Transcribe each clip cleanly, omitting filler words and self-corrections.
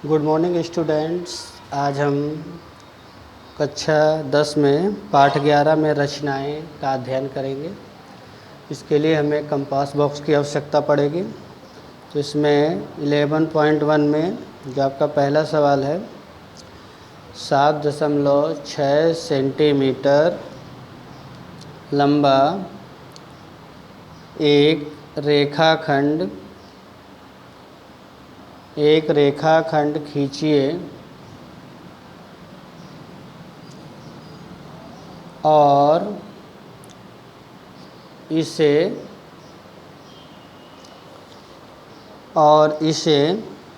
Good morning students. आज हम कक्षा 10 में पाठ 11 में रचनाएं का अध्ययन करेंगे। इसके लिए हमें कंपास बॉक्स की आवश्यकता पड़ेगी। तो इसमें 11.1 में जो आपका पहला सवाल है, 7.6 सेंटीमीटर लंबा एक रेखाखंड खींचिए और इसे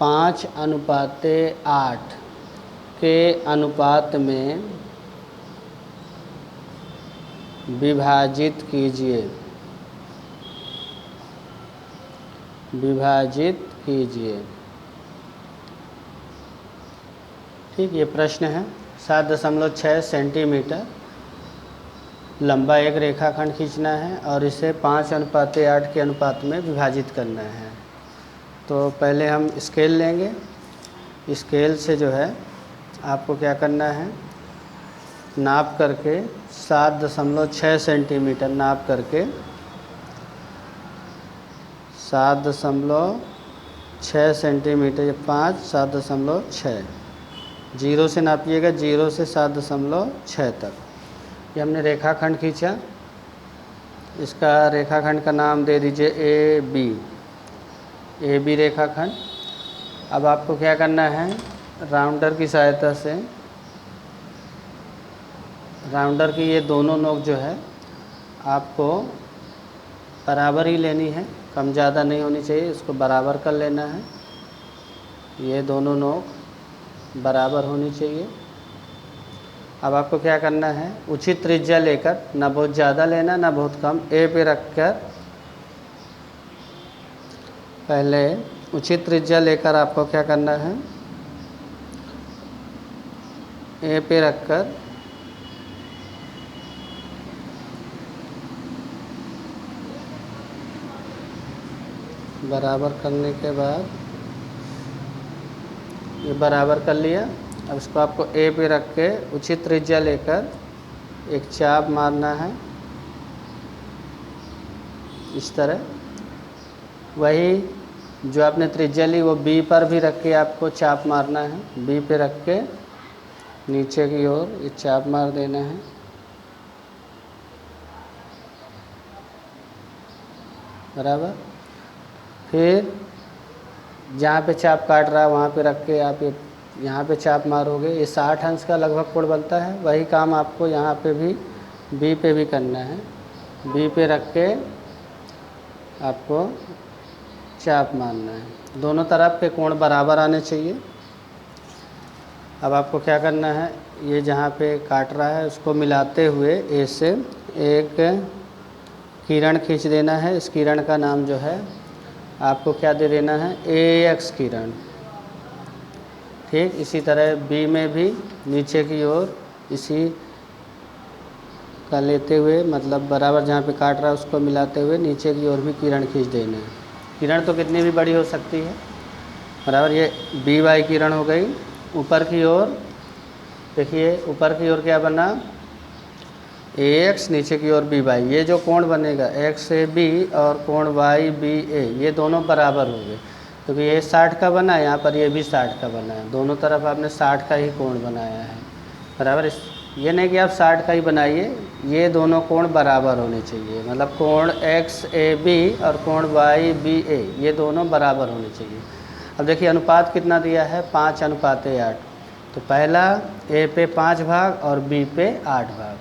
5:8 के अनुपात में विभाजित कीजिए। ठीक, ये प्रश्न है। 7.6 सेंटीमीटर लंबा एक रेखाखंड खींचना है और इसे 5:8 के अनुपात में विभाजित करना है। तो पहले हम स्केल लेंगे। स्केल से जो है आपको क्या करना है, नाप करके 7.6 सेंटीमीटर नाप करके 7.6 सेंटीमीटर 7.6 जीरो से नापिएगा, 0 से 7.6 तक। ये हमने रेखाखंड खींचा। इसका रेखाखंड का नाम दे दीजिए ए बी रेखाखंड। अब आपको क्या करना है, राउंडर की सहायता से राउंडर की ये दोनों नोक जो है आपको बराबर ही लेनी है, कम ज़्यादा नहीं होनी चाहिए। इसको बराबर कर लेना है। ये दोनों नोक बराबर होनी चाहिए। अब आपको क्या करना है, उचित त्रिज्या लेकर, ना बहुत ज़्यादा लेना ना बहुत कम, ए पे रखकर पहले उचित त्रिज्या लेकर आपको क्या करना है, ए पे रखकर बराबर करने के बाद ये बराबर कर लिया। अब इसको आपको ए पे रख के उचित त्रिज्या लेकर एक चाप मारना है, इस तरह। वही जो आपने त्रिज्या ली वो बी पर भी रख के आपको चाप मारना है। बी पे रख के नीचे की ओर ये चाप मार देना है। बराबर। फिर जहाँ पे चाप काट रहा है वहाँ पे रख के आप यहाँ पे चाप मारोगे। ये 60 अंश का लगभग कोण बनता है। वही काम आपको यहाँ पे भी बी पे भी करना है। बी पे रख के आपको चाप मारना है। दोनों तरफ के कोण बराबर आने चाहिए। अब आपको क्या करना है, ये जहाँ पे काट रहा है उसको मिलाते हुए ए से एक किरण खींच देना है। इस किरण का नाम जो है आपको क्या दे देना है, AX किरण। ठीक, इसी तरह बी में भी नीचे की ओर इसी का लेते हुए, मतलब बराबर जहाँ पे काट रहा है उसको मिलाते हुए नीचे की ओर भी किरण खींच देना है। किरण तो कितनी भी बड़ी हो सकती है। बराबर। ये BY किरण हो गई। ऊपर की ओर देखिए, ऊपर की ओर क्या बना, AX, नीचे की ओर BY। ये जो कोण बनेगा XAB और कोण YBA, ये दोनों बराबर हो गए, क्योंकि ये 60 का बना है, यहाँ पर ये भी 60 का बना है। दोनों तरफ आपने 60 का ही कोण बनाया है। बराबर। ये नहीं कि आप 60 का ही बनाइए, ये दोनों कोण बराबर होने चाहिए। मतलब कोण XAB और कोण YBA ये दोनों बराबर होने चाहिए। अब देखिए अनुपात कितना दिया है, 5:8। तो पहला ए पे 5 भाग और बी पे 8 भाग।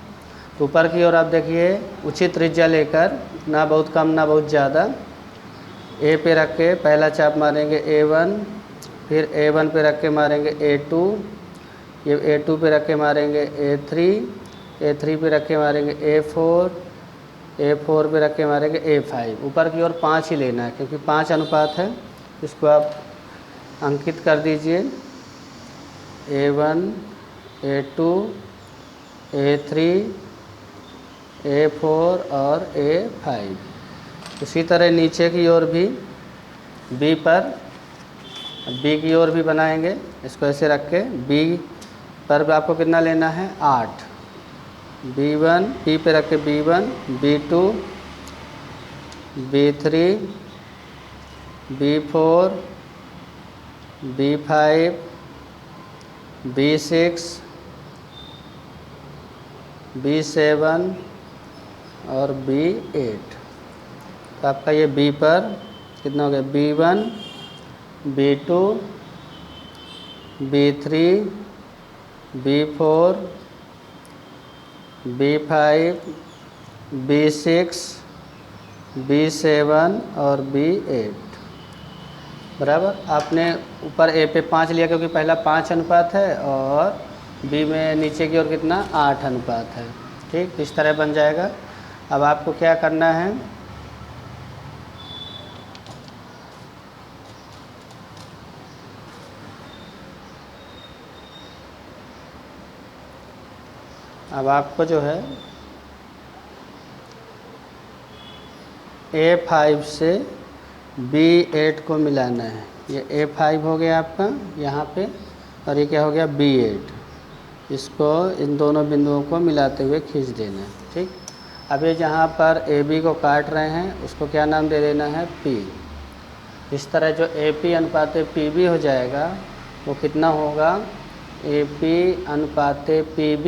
तो ऊपर की ओर आप देखिए उचित त्रिज्या लेकर, ना बहुत कम ना बहुत ज़्यादा, ए पे रख के पहला चाप मारेंगे A1, फिर A1 पे रख के मारेंगे A2, ये A2 पे रख के मारेंगे A3 पे रख के मारेंगे A4 पे रख के मारेंगे A5। ऊपर की ओर 5 ही लेना है, क्योंकि 5 अनुपात है। इसको आप अंकित कर दीजिए। A1, A2, A3, A4 और A5। उसी तरह नीचे की ओर भी बी पर बी की ओर भी बनाएंगे, इसको ऐसे रख के बी पर भी आपको कितना लेना है 8, B1 बी पे रख के B1 B2 B3 B4 B5 B6 B7 और B8। तो आपका ये B पर कितना हो गया B1 B2 B3 B4 B5 B6 B7 और B8 बराबर। आपने ऊपर ए पे 5 लिया क्योंकि पहला 5 अनुपात है और बी में नीचे की ओर कितना 8 अनुपात है। ठीक, इस तरह बन जाएगा। अब आपको क्या करना है, अब आपको जो है A5 से B8 को मिलाना है। ये A5 हो गया आपका यहाँ पे और ये क्या हो गया B8। इसको इन दोनों बिंदुओं को मिलाते हुए खींच देना है। ठीक, अब ये जहाँ पर AB को काट रहे हैं उसको क्या नाम दे देना है P। इस तरह जो AP अनुपात PB हो जाएगा वो कितना होगा AP अनुपात PB,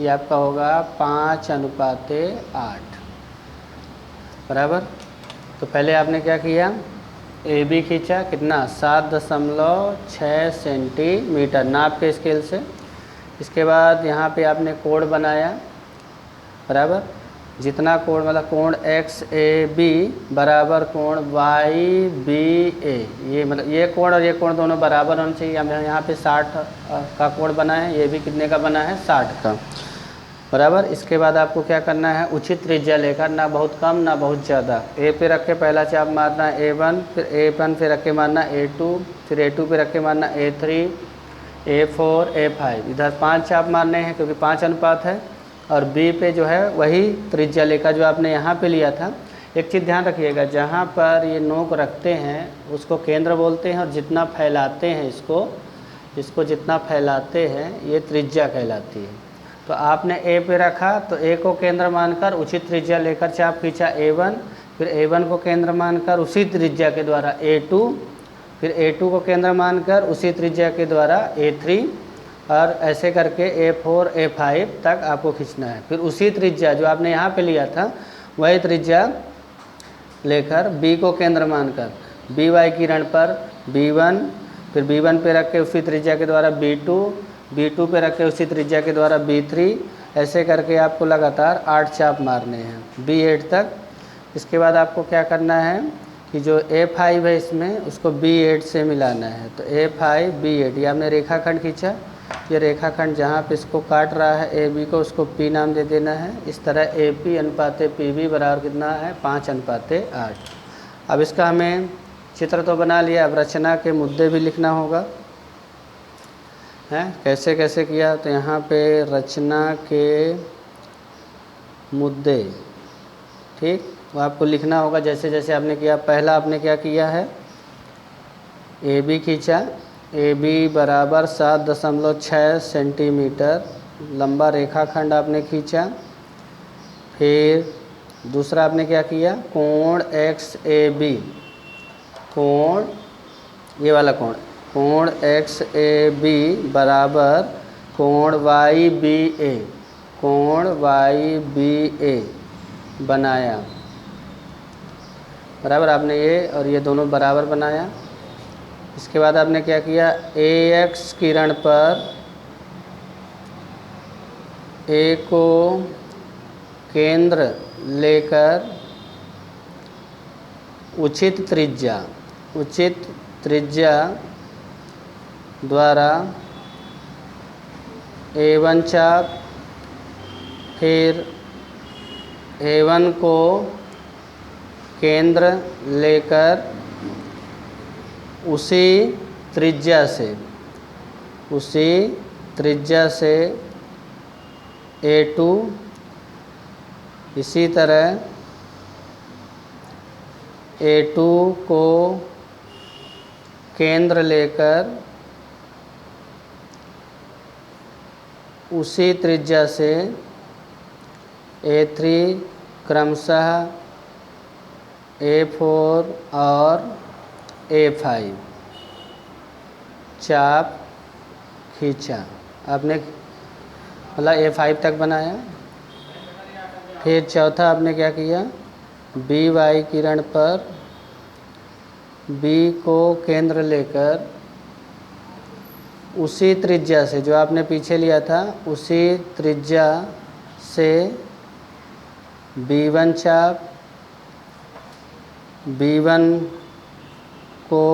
ये आपका होगा 5:8 बराबर। तो पहले आपने क्या किया AB खींचा कितना 7.6 सेंटीमीटर नाप के स्केल से। इसके बाद यहाँ पे आपने कोण बनाया बराबर, जितना कोण मतलब कोण XAB बराबर कोण YBA, ये मतलब ये कोण और ये कोण दोनों बराबर होने चाहिए। हम यहाँ पे 60 का कोण बना है, ये भी कितने का बना है 60 का बराबर। इसके बाद आपको क्या करना है उचित त्रिज्या लेकर, ना बहुत कम ना बहुत ज़्यादा, ए पे रख के पहला चाप मारना A1, फिर A1 पे रख के मारना A2, फिर A2 पे रख के मारना A3 A4 A5। इधर 5 चाप मारने हैं क्योंकि 5 अनुपात है। और बी पे जो है वही त्रिज्या लेकर जो आपने यहाँ पे लिया था। एक चीज़ ध्यान रखिएगा, जहाँ पर ये नोक रखते हैं उसको केंद्र बोलते हैं और जितना फैलाते हैं इसको जितना फैलाते हैं ये त्रिज्या कहलाती है। तो आपने ए पे रखा तो ए को केंद्र मानकर उचित त्रिज्या लेकर चाप खींचा A1, फिर A1 को केंद्र मानकर उसी त्रिज्या के द्वारा A2, फिर A2 को केंद्र मानकर उसी त्रिज्या के द्वारा A3 और ऐसे करके A4 A5 तक आपको खींचना है। फिर उसी त्रिज्या जो आपने यहाँ पे लिया था वही त्रिज्या लेकर B को केंद्र मानकर BY किरण पर B1, फिर B1 पे रख के उसी त्रिज्या के द्वारा B2, B2 पे रख के उसी त्रिज्या के द्वारा B3, ऐसे करके आपको लगातार 8 चाप मारने हैं B8 तक। इसके बाद आपको क्या करना है कि जो A5 है इसमें उसको B8 से मिलाना है। तो A5 B8 ये आपने रेखाखंड खींचा, ये रेखाखंड जहाँ पे इसको काट रहा है AB को उसको P नाम दे देना है। इस तरह AP अनुपात PB बराबर कितना है 5:8। अब इसका हमें चित्र तो बना लिया, अब रचना के मुद्दे भी लिखना होगा हैं। कैसे कैसे किया, तो यहाँ पे रचना के मुद्दे, ठीक, वो आपको लिखना होगा जैसे जैसे आपने किया। पहला आपने क्या किया है AB खींचा, AB बराबर 7.6 सेंटीमीटर लंबा रेखाखंड आपने खींचा। फिर दूसरा आपने क्या किया कोण XAB, कोण ये वाला कोण XAB बराबर कोण YBA, कोण YBA बनाया बराबर। आपने ये और ये दोनों बराबर बनाया। इसके बाद आपने क्या किया AX किरण पर A को केंद्र लेकर उचित त्रिज्या द्वारा A1 चाप, फिर A1 को केंद्र लेकर उसी त्रिज्या से A2, इसी तरह A2 को केंद्र लेकर उसी त्रिज्या से A3 क्रमशः A4 और A5 चाप खींचा। आपने मतलब A5 तक बनाया। फिर चौथा आपने क्या किया, BY किरण पर B को केंद्र लेकर उसी त्रिज्या से, जो आपने पीछे लिया था, उसी त्रिज्या से B1 चाप, B1 को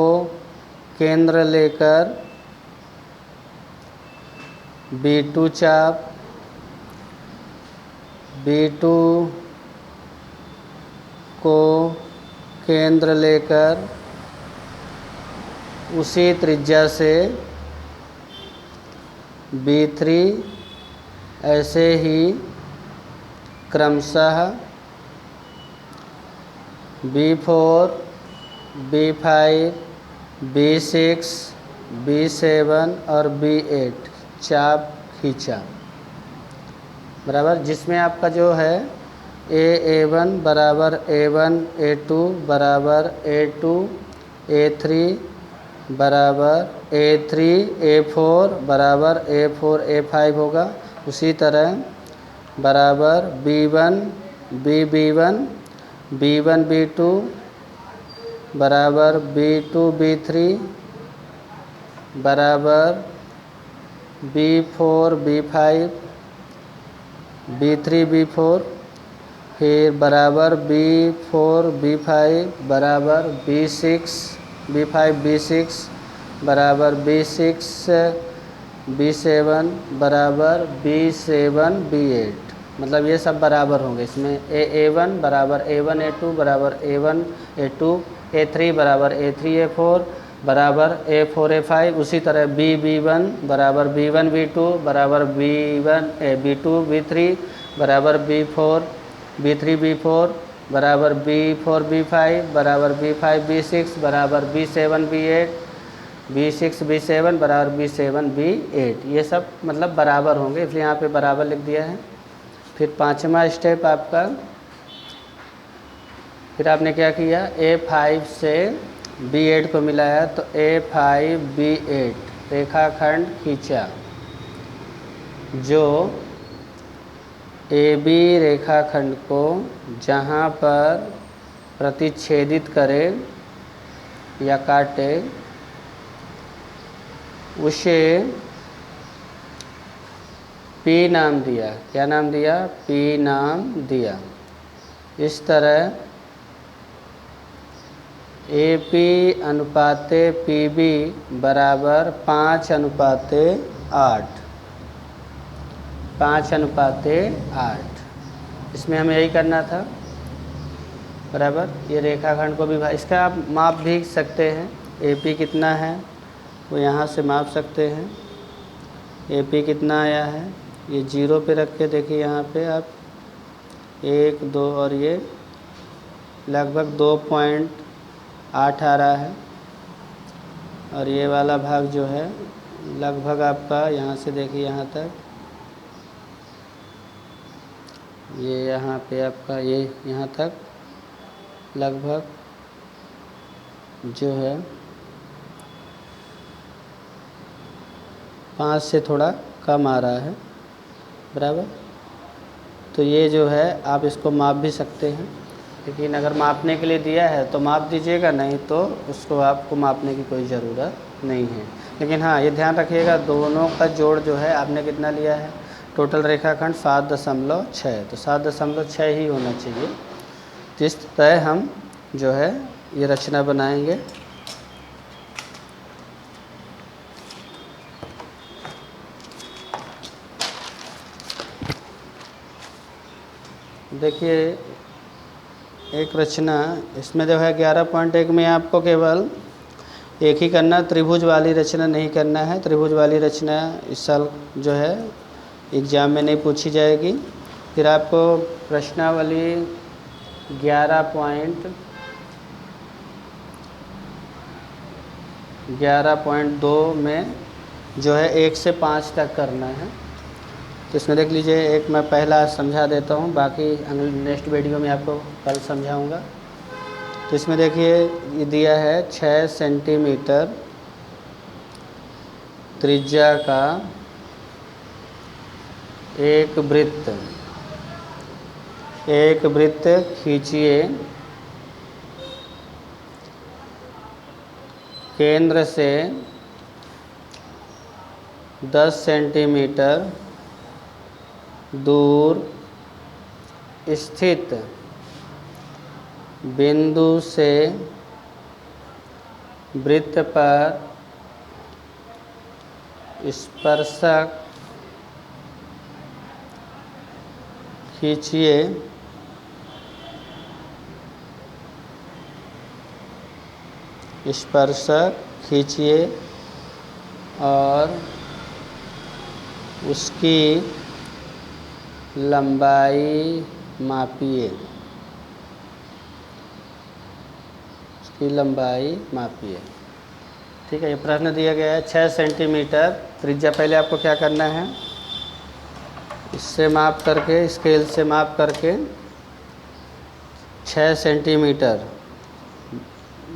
केंद्र लेकर B2 चाप, B2 को केंद्र लेकर उसी त्रिज्या से B3, ऐसे ही क्रमशः B4, B5, B6, B7 और B8 चाप खींचा। बराबर, जिसमें आपका जो है A1 बराबर A1, A2 बराबर A2, A3 बराबर A3, A4 बराबर A4, A5 होगा। उसी तरह बराबर B1, B1, B1, B2 बराबर B2, B3 बराबर B4, B5, B3, B4, फिर बराबर B4, B5 बराबर B6, B5, B6 बराबर B6, B7 बराबर B7, B8। मतलब ये सब बराबर होंगे। इसमें A1 बराबर A1, A2 बराबर A1, A2, A3 बराबर A3, A4 बराबर A4, A5। उसी तरह B1 बराबर B1, B2 बराबर B2, B3 बराबर B4, B3, B4 बराबर B4, B5 बराबर B5, B6 बराबर B7, B8, B6, B7 बराबर B7, B8। ये सब मतलब बराबर होंगे, इसलिए यहाँ पे बराबर लिख दिया है। फिर पांचवा स्टेप आपका, फिर आपने क्या किया, A5 से B8 को मिलाया, तो A5, B8 रेखाखंड खींचा जो AB रेखाखंड को जहाँ पर प्रतिच्छेदित करे या काटे, उसे P नाम दिया। क्या नाम दिया? P नाम दिया। इस तरह AP अनुपाते PB बराबर 5:8, 5:8। इसमें हमें यही करना था। बराबर, ये रेखाखंड को भी इसका आप माप भी सकते हैं। AP कितना है वो यहाँ से माप सकते हैं। AP कितना आया है, ये 0 पे रख के देखिए, यहाँ पे आप 1, 2 और ये लगभग 2.8 आ रहा है। और ये वाला भाग जो है लगभग आपका यहाँ से देखिए यहाँ तक, ये यहाँ पे आपका ये यहाँ तक लगभग जो है 5 से थोड़ा कम आ रहा है। बराबर, तो ये जो है आप इसको माप भी सकते हैं, लेकिन अगर मापने के लिए दिया है तो माप दीजिएगा, नहीं तो उसको आपको मापने की कोई ज़रूरत नहीं है। लेकिन हाँ, ये ध्यान रखिएगा, दोनों का जोड़ जो है आपने कितना लिया है, टोटल रेखाखंड 7.6, तो 7.6 ही होना चाहिए। तो इस तरह हम जो है ये रचना बनाएंगे। देखिए एक रचना, इसमें जो है 11.1 में आपको केवल एक ही करना, त्रिभुज वाली रचना नहीं करना है। त्रिभुज वाली रचना इस साल जो है एग्ज़ाम में नहीं पूछी जाएगी। फिर आपको प्रश्नावली 11.2 11.2 में जो है 1 से 5 तक करना है। तो इसमें देख लीजिए, एक मैं पहला समझा देता हूँ, बाकी नेक्स्ट वीडियो में आपको कल समझाऊँगा। तो इसमें देखिए ये दिया है 6 सेंटीमीटर त्रिज्या का एक वृत्त खींचिए, केंद्र से 10 सेंटीमीटर दूर स्थित बिंदु से वृत्त पर स्पर्शक खींचिए। और उसकी लंबाई मापिए। ठीक है, ये प्रश्न दिया गया है 6 सेंटीमीटर त्रिज्या। पहले आपको क्या करना है, इससे माप करके, स्केल से माप करके 6 सेंटीमीटर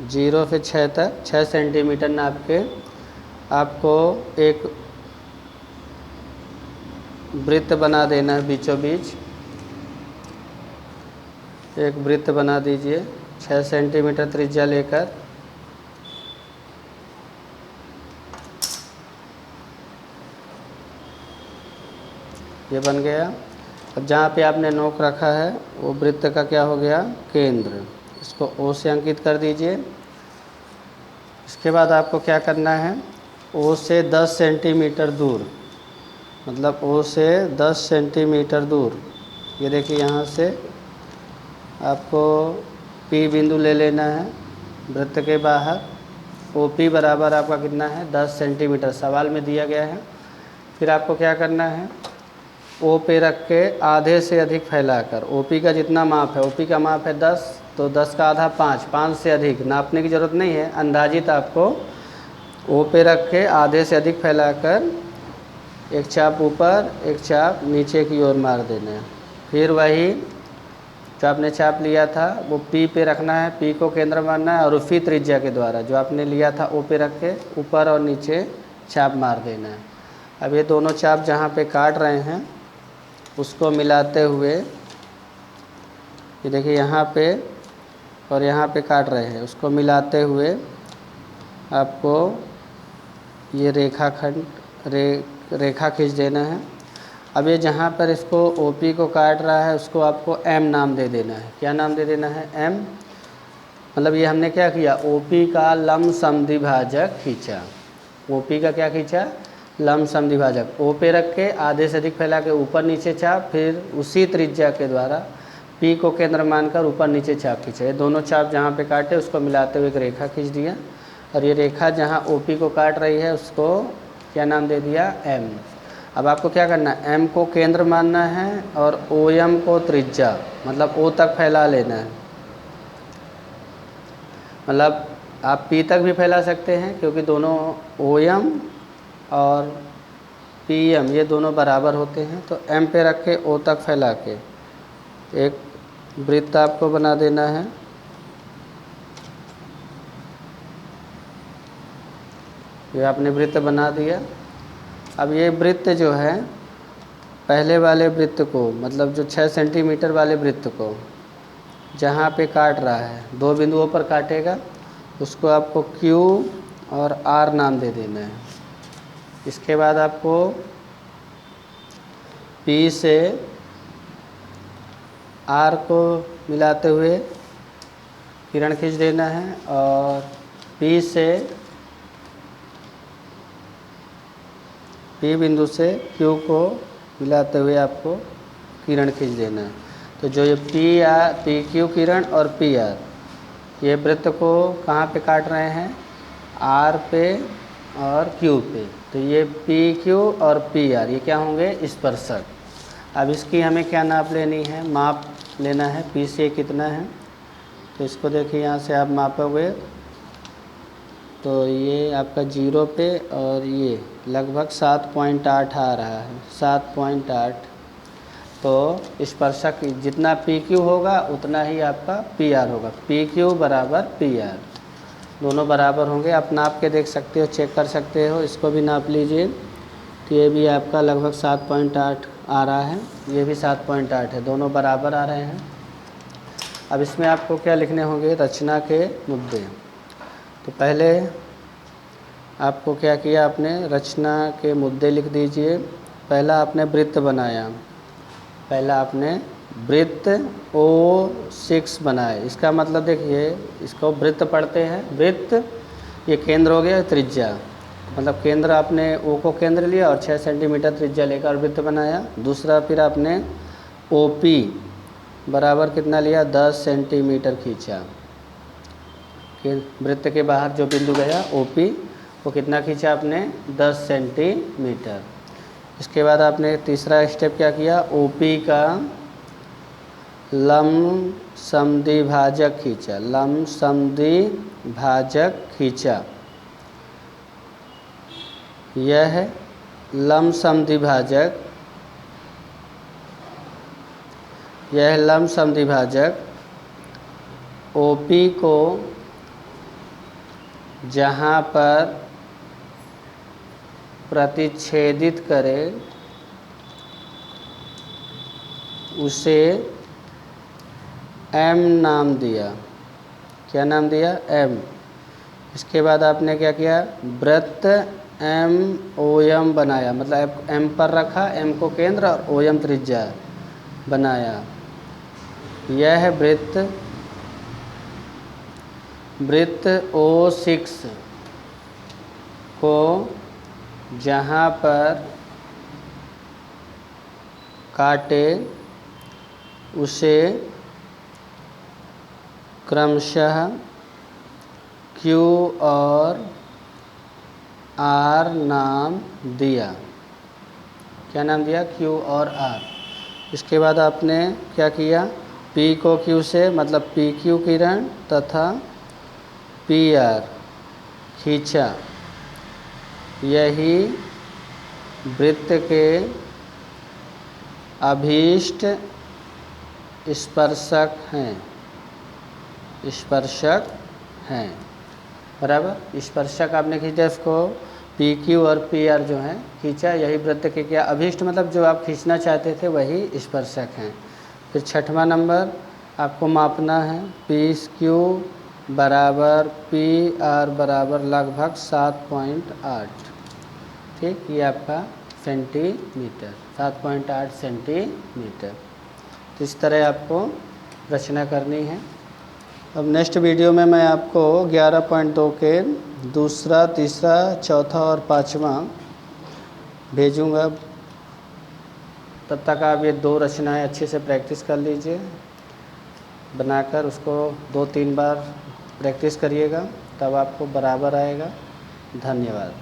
0 से 6 तक 6 सेंटीमीटर नाप के आपको एक वृत्त बना देना है। बीचों बीच एक वृत्त बना दीजिए 6 सेंटीमीटर त्रिज्या लेकर। ये बन गया। अब जहाँ पे आपने नोक रखा है वो वृत्त का क्या हो गया, केंद्र। इसको O से अंकित कर दीजिए। इसके बाद आपको क्या करना है, O से 10 सेंटीमीटर दूर, मतलब O से 10 सेंटीमीटर दूर, ये देखिए यहाँ से आपको P बिंदु ले लेना है वृत्त के बाहर। OP बराबर आपका कितना है, 10 सेंटीमीटर सवाल में दिया गया है। फिर आपको क्या करना है, O पे रख के आधे से अधिक फैलाकर, OP का जितना माप है, OP का माप है 10, तो 10 का आधा 5 से अधिक नापने की ज़रूरत नहीं है, अंदाजित आपको O पे रख के आधे से अधिक फैलाकर एक चाप ऊपर एक चाप नीचे की ओर मार देना है। फिर वही जो आपने चाप लिया था वो P पे रखना है, P को केंद्र मानना है, और उसी त्रिज्या के द्वारा जो आपने लिया था O पे रख के ऊपर और नीचे चाप मार देना है। अब ये दोनों चाप जहाँ पे काट रहे हैं उसको मिलाते हुए, ये देखिए यहाँ पे और यहाँ पे काट रहे हैं, उसको मिलाते हुए आपको ये रेखा खींच देना है। अब ये जहाँ पर इसको OP को काट रहा है उसको आपको M नाम दे देना है। क्या नाम दे देना है, M। मतलब ये हमने क्या किया, OP का लंब समद्विभाजक खींचा। OP का क्या खींचा, लंब समद्विभाजक। O पे रख के आधे से अधिक फैला के ऊपर नीचे चाप, फिर उसी त्रिज्या के द्वारा P को केंद्र मानकर ऊपर नीचे चाप खींचा। ये दोनों चाप जहाँ पे काटे उसको मिलाते हुए एक रेखा खींच दिया, और ये रेखा जहाँ OP को काट रही है उसको क्या नाम दे दिया, M। अब आपको क्या करना है, M को केंद्र मानना है और OM को त्रिज्या, मतलब O तक फैला लेना है। मतलब आप P तक भी फैला सकते हैं क्योंकि दोनों OM और PM ये दोनों बराबर होते हैं। तो M पे रख के O तक फैला के एक वृत्त आपको बना देना है। ये आपने वृत्त बना दिया। अब ये वृत्त जो है पहले वाले वृत्त को, मतलब जो 6 सेंटीमीटर वाले वृत्त को जहाँ पे काट रहा है, 2 बिंदुओं पर काटेगा, उसको आपको Q और R नाम दे देना है। इसके बाद आपको P से R को मिलाते हुए किरण खींच देना है, और P से P बिंदु से Q को मिलाते हुए आपको किरण खींच देना है। तो जो ये PQ किरण और PR ये वृत्त को कहाँ पे काट रहे हैं, R पे और Q पे। तो ये PQ और PR ये क्या होंगे, स्पर्शक। अब इसकी हमें क्या नाप लेनी है, माप लेना है। P से कितना है, तो इसको देखिए यहाँ से आप मापोगे तो ये आपका 0 पे और ये लगभग 7.8 आ रहा है, 7.8। तो स्पर्शक जितना PQ होगा उतना ही आपका PR होगा। PQ बराबर PR, दोनों बराबर होंगे। आप नाप के देख सकते हो, चेक कर सकते हो, इसको भी नाप लीजिए। तो ये भी आपका लगभग 7.8 आ रहा है, ये भी 7.8 है, दोनों बराबर आ रहे हैं। अब इसमें आपको क्या लिखने होंगे, रचना के मुद्दे। तो पहले आपको क्या किया, आपने रचना के मुद्दे लिख दीजिए। पहला आपने वृत्त बनाया, पहला आपने वृत्त O6 बनाए। इसका मतलब देखिए, इसको वृत्त पढ़ते हैं। वृत्त ये केंद्र हो गया, त्रिज्या मतलब केंद्र, आपने O को केंद्र लिया और 6 सेंटीमीटर त्रिज्या लेकर वृत्त बनाया। दूसरा फिर आपने OP बराबर कितना लिया, 10 सेंटीमीटर खींचा। वृत्त के बाहर जो बिंदु गया OP, वो कितना खींचा आपने, 10 सेंटीमीटर। इसके बाद आपने तीसरा स्टेप क्या किया, OP का लंब समद्विभाजक खींचा, लंब समद्विभाजक खींचा। यह लंब समद्विभाजक, यह लंब समद्विभाजक OP को जहाँ पर प्रतिच्छेदित करे उसे M नाम दिया। क्या नाम दिया, M। इसके बाद आपने क्या किया, वृत्त MOM बनाया, मतलब M पर रखा, M को केंद्र और OM त्रिज्या बनाया। यह वृत्त O6 को जहाँ पर काटे उसे क्रमशः Q और R नाम दिया। क्या नाम दिया, Q और R। इसके बाद आपने क्या किया, P को Q से मतलब PQ किरण तथा PR खींचा। यही वृत्त के अभीष्ट स्पर्शक हैं, स्पर्शक हैं। बराबर, स्पर्शक आपने खींचा, इसको PQ और PR जो हैं खींचा। यही वृत्त के क्या अभीष्ट, मतलब जो आप खींचना चाहते थे वही स्पर्शक हैं। फिर छठवां नंबर आपको मापना है, PQ बराबर PR बराबर लगभग 7.8। ठीक, ये आपका सेंटीमीटर, 7.8 सेंटीमीटर। तो इस तरह आपको रचना करनी है। अब नेक्स्ट वीडियो में मैं आपको 11.2 के दूसरा, तीसरा, चौथा और पाँचवा भेजूँगा। तब तक आप ये 2 रचनाएं अच्छे से प्रैक्टिस कर लीजिए, बनाकर उसको 2-3 बार प्रैक्टिस करिएगा, तब आपको बराबर आएगा। धन्यवाद।